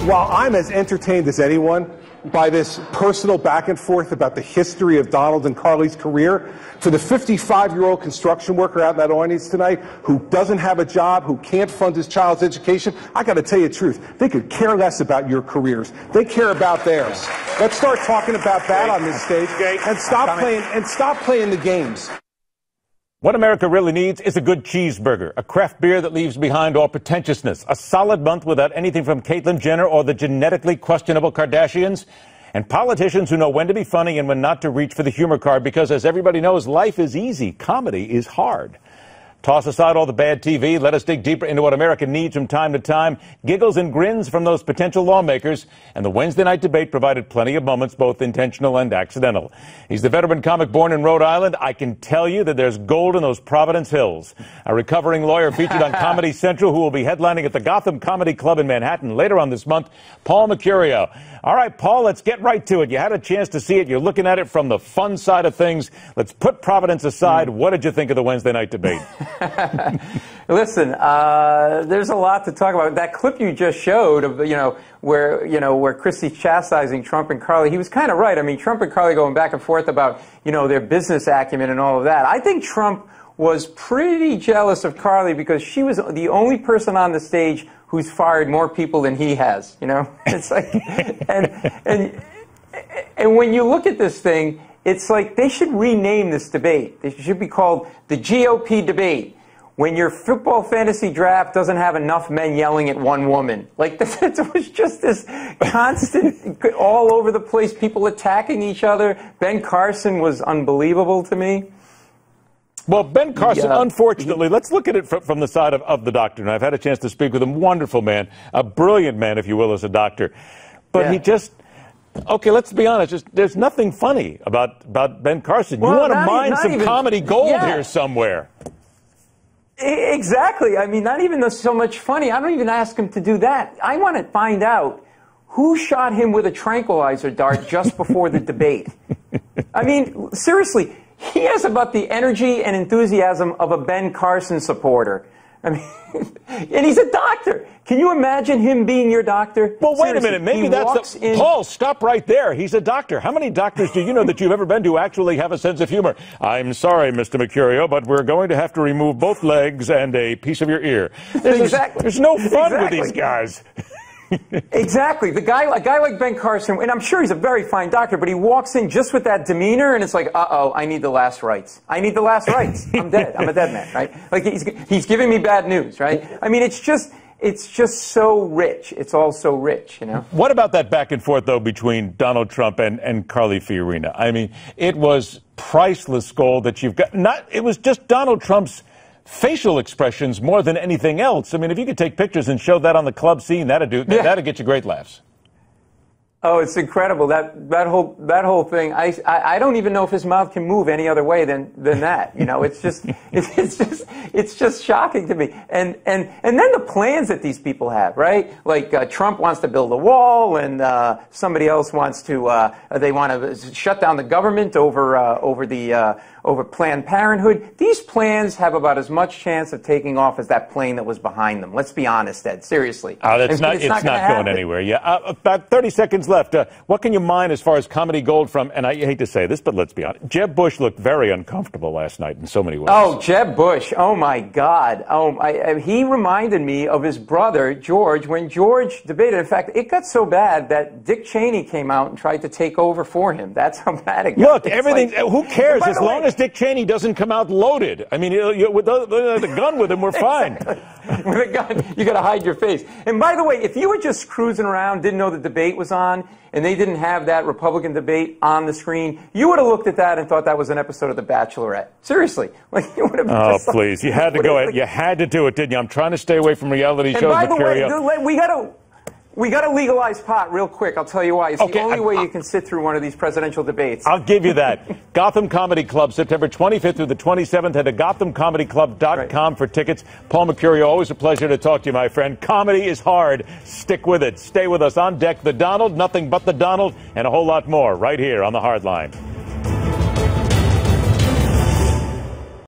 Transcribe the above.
while I'm as entertained as anyone by this personal back and forth about the history of Donald and Carly's career, for the 55-year-old construction worker out in that audience tonight who doesn't have a job, who can't fund his child's education, I got to tell you the truth. They could care less about your careers. They care about theirs. Let's start talking about that on this stage and stop playing the games. What America really needs is a good cheeseburger, a craft beer that leaves behind all pretentiousness, a solid month without anything from Caitlyn Jenner or the genetically questionable Kardashians, and politicians who know when to be funny and when not to reach for the humor card because, as everybody knows, life is easy. Comedy is hard. Toss aside all the bad TV. Let us dig deeper into what America needs from time to time. Giggles and grins from those potential lawmakers. And the Wednesday night debate provided plenty of moments, both intentional and accidental. He's the veteran comic born in Rhode Island. I can tell you that there's gold in those Providence Hills. A recovering lawyer featured on Comedy Central who will be headlining at the Gotham Comedy Club in Manhattan later on this month, Paul Mercurio. All right, Paul, let's get right to it. You had a chance to see it. You're looking at it from the fun side of things. Let's put Providence aside. What did you think of the Wednesday night debate? Listen, there's a lot to talk about. That clip you just showed of, where Christie's chastising Trump and Carly, he was kind of right. I mean, Trump and Carly going back and forth about, their business acumen and all of that. I think Trump was pretty jealous of Carly because she was the only person on the stage who's fired more people than he has, It's like, and when you look at this thing, it's like they should rename this debate. It should be called the GOP debate. When your football fantasy draft doesn't have enough men yelling at one woman. Like, it was just this constant, all over the place, people attacking each other. Ben Carson was unbelievable to me. Well, Ben Carson, unfortunately, let's look at it from the side of the doctor. And I've had a chance to speak with him. Wonderful man. A brilliant man, if you will, as a doctor. But he just... Okay, let's be honest. There's nothing funny about Ben Carson. Well, you want to mine some comedy gold here somewhere. Exactly. I mean, not even so much funny. I don't even ask him to do that. I want to find out who shot him with a tranquilizer dart just before the debate. I mean, seriously, he has about the energy and enthusiasm of a Ben Carson supporter. I mean, and he's a doctor. Can you imagine him being your doctor? Well, wait a minute. Maybe that's the... Paul, stop right there. He's a doctor. How many doctors do you know that you've ever been to actually have a sense of humor? I'm sorry, Mr. Mercurio, but we're going to have to remove both legs and a piece of your ear. There's no fun with these guys. Exactly. A guy like Ben Carson, and I'm sure he's a very fine doctor, but he walks in just with that demeanor, and it's like, uh-oh, I need the last rites. I need the last rites. I'm dead. I'm a dead man, right? Like, he's giving me bad news, right? I mean, it's just so rich. It's all so rich, What about that back and forth, though, between Donald Trump and Carly Fiorina? I mean, it was priceless gold that you've got. It was just Donald Trump's facial expressions more than anything else. I mean, if you could take pictures and show that on the club scene, that'd get you great laughs. Oh, it's incredible. That whole thing. I don't even know if his mouth can move any other way than that. It's just shocking to me. And then the plans that these people have, right? Like Trump wants to build a wall, and somebody else wants to. They want to shut down the government over Planned Parenthood. These plans have about as much chance of taking off as that plane that was behind them. Let's be honest, Ed. Seriously. It's not going anywhere. Yeah. About 30 seconds left. What can you mine as far as comedy gold from, and I hate to say this, but let's be honest, Jeb Bush looked very uncomfortable last night in so many ways. Oh, Jeb Bush. Oh, my God. He reminded me of his brother, George, when George debated. In fact, it got so bad that Dick Cheney came out and tried to take over for him. That's how bad it got. Look, everything, who cares? As long as Dick Cheney doesn't come out loaded. I mean, with the gun with him, we're fine. With a gun, you got to hide your face. And by the way, if you were just cruising around, didn't know the debate was on, and they didn't have that Republican debate on the screen, you would have looked at that and thought that was an episode of The Bachelorette. Seriously. Like, you would have please. You had to go ahead. You had to do it, didn't you? I'm trying to stay away from reality shows. By the way, we got to legalize pot real quick. I'll tell you why. It's the only way you can sit through one of these presidential debates. I'll give you that. Gotham Comedy Club, September 25th through the 27th. Head to GothamComedyClub.com for tickets. Paul Mercurio, always a pleasure to talk to you, my friend. Comedy is hard. Stick with it. Stay with us. On deck, the Donald, nothing but the Donald, and a whole lot more right here on The Hard Line.